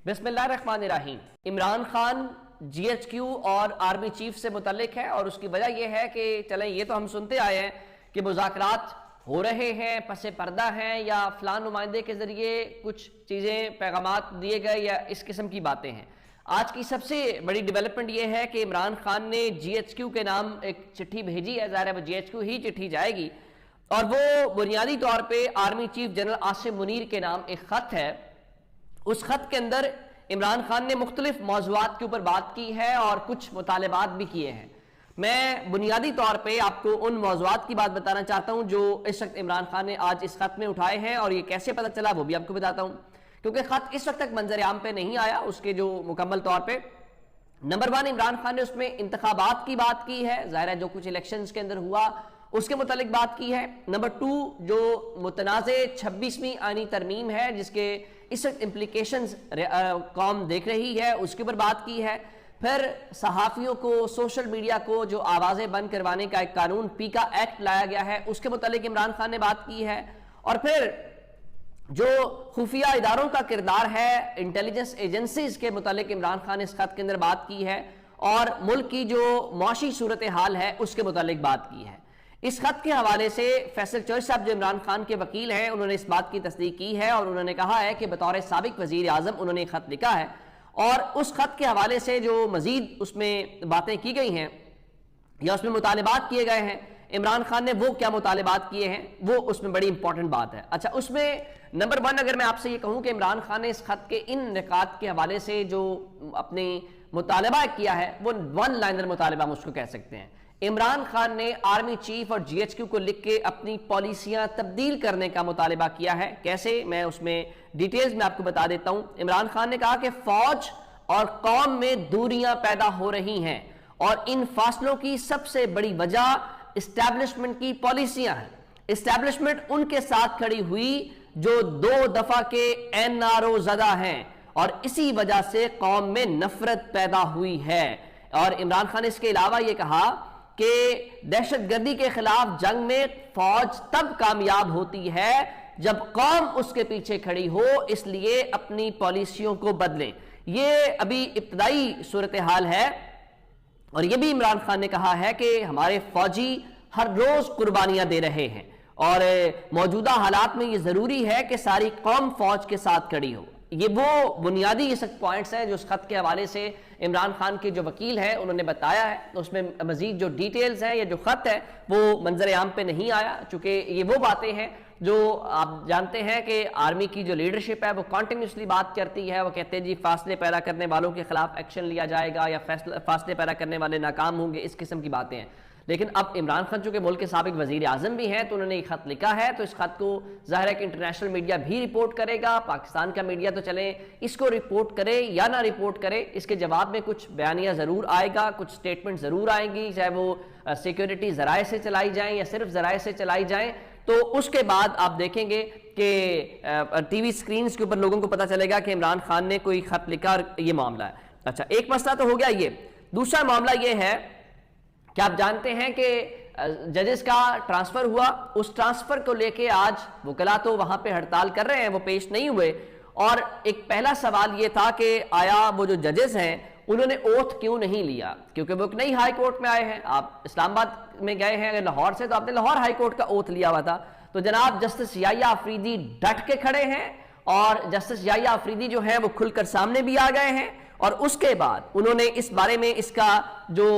बिस्मिल्लाहिर्रहमानिर्रहीम। इमरान खान GHQ और army chief से मुतल्लिक है और उसकी वजह यह है कि चलें ये तो हम सुनते आए हैं कि मुज़ाकरात हो रहे हैं, पसे पर्दा हैं या फलां नुमाइंदे के ज़रिए कुछ चीज़ें पैगामात दिए गए या इस किस्म की बातें हैं। आज की सबसे बड़ी डेवलपमेंट ये है कि इमरान खान ने GHQ के नाम एक चिट्ठी भेजी है। ज़ाहिर है वो GHQ ही चिट्ठी जाएगी और वो बुनियादी तौर पे army chief general Asim Munir के नाम एक ख़त है। उस खत के अंदर इमरान खान ने मुख्तलिफ मौज़ूआत के ऊपर बात की है और कुछ मुतालबात भी किए हैं। मैं बुनियादी तौर पे आपको उन मौज़ूआत की बात बताना चाहता हूं जो इस वक्त इमरान खान ने आज इस खत में उठाए हैं और ये कैसे पता चला वो भी आपको बताता हूं, क्योंकि खत इस वक्त तक मंजर आम पे नहीं आया उसके जो मुकम्मल तौर पे। नंबर 1, इमरान खान ने उसमें इंतखाबात की बात की है, ज़ाहिर है जो कुछ इलेक्शंस के अंदर हुआ उसके मुतालिक बात की है। नंबर 2, जो मुतनाज़े 26वीं आईनी तरमीम है जिसके इस वक्त इम्प्लीकेशंस कौम देख रही है उसके ऊपर बात की है। फिर सहाफ़ियों को, सोशल मीडिया को जो आवाज़ें बंद करवाने का एक कानून पीका एक्ट लाया गया है उसके मुतालिक इमरान खान ने बात की है। और फिर जो खुफिया इदारों का किरदार है, इंटेलिजेंस एजेंसीज के मुतालिक इमरान खान ने इस खत के अंदर बात की है और मुल्क की जो मुआशी सूरत हाल है उसके मुतालिक बात की है। इस खत के हवाले से फैसल चर्च साहब जो इमरान खान के वकील हैं उन्होंने इस बात की तस्दीक की है और उन्होंने कहा है कि बतौर साबिक वजीर आज़म उन्होंने एक खत लिखा है और उस खत के हवाले से जो मजीद उसमें बातें की गई हैं या उसमें मुतालबात किए गए हैं, इमरान खान ने वो क्या मुतालबात किए हैं वो उसमें बड़ी इंपॉर्टेंट बात है। अच्छा, उसमें नंबर 1 अगर मैं आपसे ये कहूँ कि इमरान खान ने इस खत के इन निकात के हवाले से जो अपनी मुतालबा किया है वो 1 लाइनर मुतालबा हम उसको कह सकते हैं। इमरान खान ने आर्मी चीफ और GHQ को लिख के अपनी पॉलिसियां तब्दील करने का मुतालबा किया है। कैसे, मैं उसमें डिटेल्स में आपको बता देता हूं। इमरान खान ने कहा कि फौज और कौम में दूरियां पैदा हो रही हैं और इन फासलों की सबसे बड़ी वजह इस्टेब्लिशमेंट की पॉलिसियां हैं। इस्टेब्लिशमेंट उनके साथ खड़ी हुई जो 2 दफा के NRO ज़दा हैं और इसी वजह से कौम में नफरत पैदा हुई है। और इमरान खान ने इसके अलावा यह कहा कि दहशतगर्दी के खिलाफ जंग में फौज तब कामयाब होती है जब कौम उसके पीछे खड़ी हो, इसलिए अपनी पॉलिसियों को बदलें। ये अभी इब्तदाई सूरत हाल है और ये भी इमरान खान ने कहा है कि हमारे फौजी हर रोज कुर्बानियां दे रहे हैं और मौजूदा हालात में ये जरूरी है कि सारी कौम फौज के साथ खड़ी हो। ये वो बुनियादी ये सब पॉइंट्स हैं जो उस खत के हवाले से इमरान खान के जो वकील हैं उन्होंने बताया है। तो उसमें मजीद जो डिटेल्स हैं या जो खत है वो मंजर आम पे नहीं आया, चूंकि ये वो बातें हैं जो आप जानते हैं कि आर्मी की जो लीडरशिप है वो कॉन्टिन्यूसली बात करती है। वो कहते हैं जी फासले पैदा करने वालों के खिलाफ एक्शन लिया जाएगा या फासले पैदा करने वाले नाकाम होंगे, इस किस्म की बातें हैं। लेकिन अब इमरान खान चूंकि मुल्क के साबिक वजीर आजम भी हैं तो उन्होंने एक खत लिखा है, तो इस खत को ज़ाहिर है कि इंटरनेशनल मीडिया भी रिपोर्ट करेगा। पाकिस्तान का मीडिया तो चले इसको रिपोर्ट करे या ना रिपोर्ट करे, इसके जवाब में कुछ बयानिया ज़रूर आएगा, कुछ स्टेटमेंट ज़रूर आएंगी, चाहे वो सिक्योरिटी ज़राए से चलाई जाएँ या सिर्फ ज़राए से चलाई जाएँ। तो उसके बाद आप देखेंगे कि TV स्क्रीन के ऊपर लोगों को पता चलेगा कि इमरान खान ने कोई खत लिखा और ये मामला है। अच्छा, एक मसला तो हो गया ये। दूसरा मामला ये है कि आप जानते हैं कि जजेस का ट्रांसफर हुआ, उस ट्रांसफर को लेके आज वकला तो वहां पे हड़ताल कर रहे हैं, वो पेश नहीं हुए। और एक पहला सवाल ये था कि आया वो जो जजेस हैं उन्होंने ओथ क्यों नहीं लिया, क्योंकि वो नई हाई कोर्ट में आए हैं। आप इस्लामाबाद में गए हैं अगर लाहौर से तो आपने लाहौर हाई कोर्ट का ओथ लिया हुआ था। तो जनाब जस्टिस याह्या अफरीदी डट के खड़े हैं और जस्टिस याह्या अफरीदी जो है वो खुलकर सामने भी आ गए हैं और उसके बाद उन्होंने इस बारे में इसका जो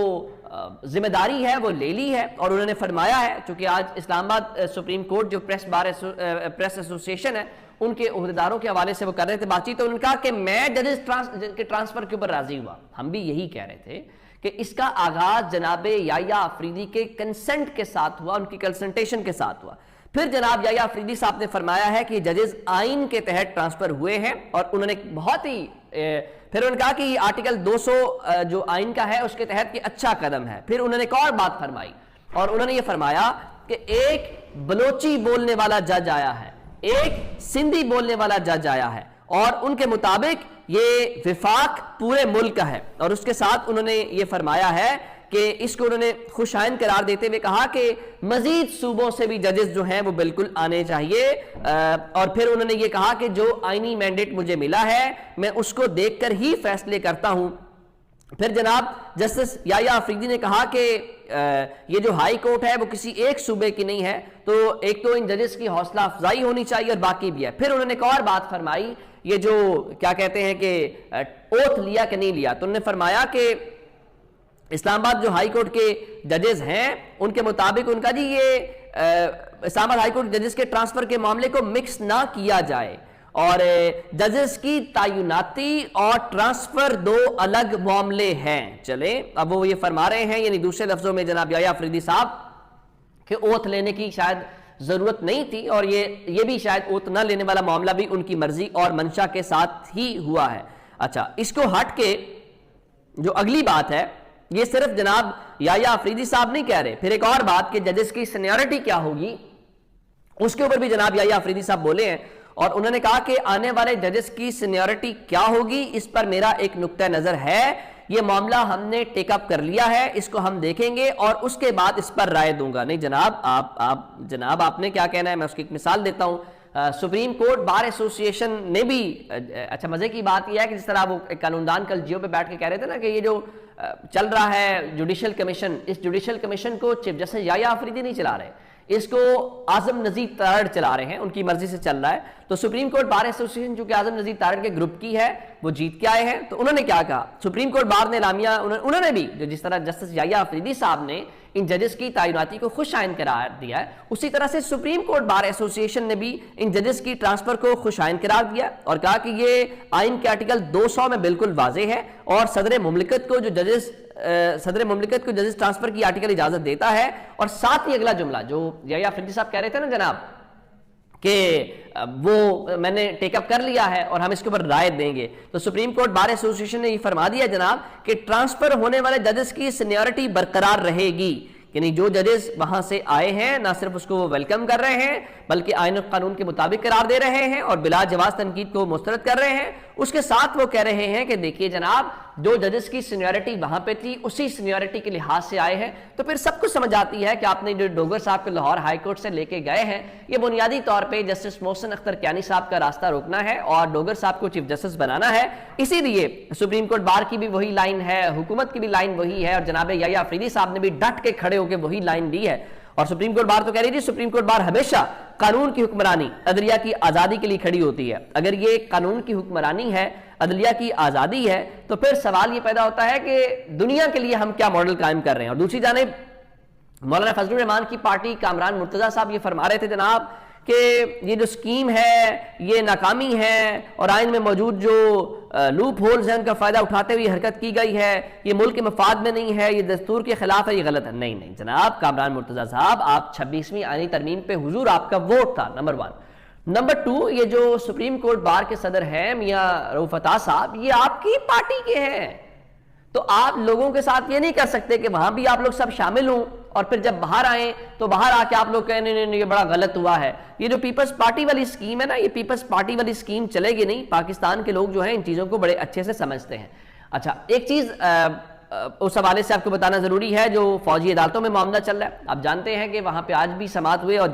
जिम्मेदारी है वो ले ली है और उन्होंने फरमाया है, क्योंकि आज इस्लामाबाद सुप्रीम कोर्ट जो प्रेस एसोसिएशन है उनके ओहदेदारों के हवाले से वो कर रहे थे बातचीत, तो उन्होंने कहा कि मैं जजेस के ट्रांसफर के ऊपर राजी हुआ। हम भी यही कह रहे थे कि इसका आगाज जनाब याह्या अफरीदी के कंसेंट के साथ हुआ, उनकी कंसल्टेशन के साथ हुआ। फिर जनाब याह्या अफरीदी साहब ने फरमाया है कि जजेस आइन के तहत ट्रांसफर हुए हैं और उन्होंने बहुत ही फिर उन्होंने कहा कि आर्टिकल 200 जो आइन का है उसके तहत कि अच्छा कदम है। फिर उन्होंने एक और बात फरमाई और उन्होंने ये फरमाया कि एक बलोची बोलने वाला जज आया है, एक सिंधी बोलने वाला जज आया है और उनके मुताबिक ये विफाक पूरे मुल्क का है। और उसके साथ उन्होंने ये फरमाया है کہ اس کو انہوں نے خوش آئند قرار دیتے ہوئے کہا کہ مزید صوبوں سے بھی ججز جو ہیں وہ بالکل آنے چاہیے، اور پھر انہوں نے یہ کہا کہ جو آئینی مینڈیٹ مجھے ملا ہے میں اس کو دیکھ کر ہی فیصلے کرتا ہوں۔ پھر جناب جسٹس یحییٰ آفریدی نے کہا کہ یہ جو ہائی کورٹ ہے وہ کسی ایک صوبے کی نہیں ہے، تو ایک تو ان ججز کی حوصلہ افزائی ہونی چاہیے اور باقی بھی ہے۔ پھر انہوں نے ایک اور بات فرمائی، یہ جو کیا کہتے ہیں کہ اوتھ لیا کہ نہیں لیا، تو انہوں نے فرمایا کہ اسلام آباد جو ہائی کورٹ کے ججز ہیں ان کے مطابق ان کا جی یہ اسلام آباد ہائی کورٹ ججز کے ٹرانسفر کے معاملے کو مکس نہ کیا جائے، اور ججز کی تعیناتی اور ٹرانسفر دو الگ معاملے ہیں۔ چلیں اب وہ یہ فرما رہے ہیں، یعنی دوسرے لفظوں میں جناب یحییٰ آفریدی صاحب کہ اوتھ لینے کی شاید ضرورت نہیں تھی، اور یہ بھی شاید اوتھ نہ لینے والا معاملہ بھی ان کی مرضی اور منشا کے ساتھ ہی ہوا ہے۔ اچھا، اس کو ہٹ کے جو اگلی بات ہے، یہ صرف جناب یحییٰ آفریدی صاحب نہیں کہہ رہے، پھر ایک اور بات کہ ججز کی سینیورٹی کیا ہوگی، اس کے اوپر بھی جناب یحییٰ آفریدی صاحب بولے ہیں، اور انہوں نے کہا کہ آنے والے ججز کی سینیورٹی کیا ہوگی، اس پر میرا ایک نقطہ نظر ہے، یہ معاملہ ہم نے ٹیک اپ کر لیا ہے، اس کو ہم دیکھیں گے اور اس کے بعد اس پر رائے دوں گا۔ نہیں جناب آپ نے کیا کہنا ہے، میں اس کی ایک مثال دیتا ہوں۔ سپریم کورٹ بار ایسوسیشن نے بھی، اچھا مزے کی بات یہ ہے کہ جس طرح وہ قانون دان کل جیو پہ بیٹھ کے کہہ رہے تھے نا کہ یہ جو چل رہا ہے جوڈیشل کمیشن، اس جوڈیشل کمیشن کو چیف جسٹس یحییٰ آفریدی نہیں چلا رہے، اس کو اعظم نذیر تارڑ چلا رہے ہیں، ان کی مرضی سے چل رہا ہے۔ تو سپریم کورٹ بار ایسوسیشن جو کہ اعظم نذیر تارڑ کے گروپ کی ہے وہ جیت کے آئے ہیں، تو انہوں نے کیا کہا، سپریم کورٹ بار نے اعلامیہ انہوں نے بھی جس طرح جسٹس یحییٰ آفریدی صاحب نے ان ججز کی تعیناتی کو خوش آئند قرار دیا ہے، اسی طرح سے سپریم کورٹ بار ایسوسیشن نے بھی ان ججز کی ٹرانسفر کو خوش آئند قرار دیا اور کہا کہ یہ آئین کے آرٹیکل 200 میں بالکل واضح ہے، اور صدر مملکت کو ججز ٹرانسفر کی آرٹیکل اجازت دیتا ہے۔ اور ساتھ ہی اگلا جملہ جو یحییٰ آفریدی صاحب کہہ رہے تھے نا جناب کہ وہ میں نے ٹیک اپ کر لیا ہے اور ہم اس کے اوپر رائے دیں گے، تو سپریم کورٹ بار ایسوسیشن نے یہ فرما دیا جناب کہ ٹرانسفر ہونے والے ججز کی سینیورٹی برقرار رہے گی، یعنی جو ججز وہاں سے آئے ہیں نہ صرف اس کو وہ ویلکم کر رہے ہیں بلکہ آئین و قانون کے مطابق قرار دے رہے ہیں اور بلا جواز تنقید کو مسترد کر رہے ہیں، اس کے ساتھ وہ کہہ رہے ہیں کہ دیکھیے جناب جو ججز کی سینیورٹی وہاں پہ تھی اسی سینیورٹی کے لحاظ سے آئے ہیں، تو پھر سب کچھ سمجھ آتی ہے کہ آپ نے جو ڈوگر صاحب کو لاہور ہائی کورٹ سے لے کے گئے ہیں، یہ بنیادی طور پہ جسٹس محسن اختر کیانی صاحب کا راستہ روکنا ہے اور ڈوگر صاحب کو چیف جسٹس بنانا ہے۔ اسی لیے سپریم کورٹ بار کی بھی وہی لائن ہے، حکومت کی بھی لائن وہی ہے، اور جناب یحییٰ آفریدی صاحب نے بھی ڈٹ کے کھڑے ہو کے وہی لائن دی ہے، اور سپریم کورٹ بار تو کہہ رہی تھی سپریم کورٹ بار ہمیشہ قانون کی حکمرانی عدلیہ کی آزادی کے لیے کھڑی ہوتی ہے۔ اگر یہ قانون کی حکمرانی ہے، عدلیہ کی آزادی ہے، تو پھر سوال یہ پیدا ہوتا ہے کہ دنیا کے لیے ہم کیا ماڈل قائم کر رہے ہیں۔ اور دوسری جانب مولانا فضل الرحمان کی پارٹی کامران مرتضیٰ صاحب یہ فرما رہے تھے جناب کہ یہ جو سکیم ہے یہ ناکامی ہے اور آئین میں موجود جو لوپ ہولز ہیں ان کا فائدہ اٹھاتے ہوئے حرکت کی گئی ہے، یہ ملک کے مفاد میں نہیں ہے، یہ دستور کے خلاف ہے، یہ غلط ہے۔ نہیں جناب کامران مرتضیٰ صاحب، آپ 26ویں آئینی ترمیم پہ حضور آپ کا ووٹ تھا، نمبر 1۔ نمبر 2، یہ جو سپریم کورٹ بار کے صدر ہیں میاں رؤوف عطا صاحب، یہ آپ کی پارٹی کے ہیں، تو آپ لوگوں کے ساتھ یہ نہیں کر سکتے کہ وہاں بھی آپ لوگ سب شامل ہوں اور پھر جب باہر آئیں تو باہر آ کے آپ لوگ کہیں نہیں یہ بڑا غلط ہوا ہے۔ یہ جو پیپلز پارٹی والی سکیم ہے نا، یہ پیپلز پارٹی والی سکیم چلے گی نہیں، پاکستان کے لوگ جو ہیں ان چیزوں کو بڑے اچھے سے سمجھتے ہیں۔ اچھا، ایک چیز اس حوالے سے آپ کو بتانا ضروری ہے، جو فوجی عدالتوں میں معاملہ چل رہا ہے، آپ جانتے ہیں کہ وہاں پہ آج بھی سماعت ہوئے اور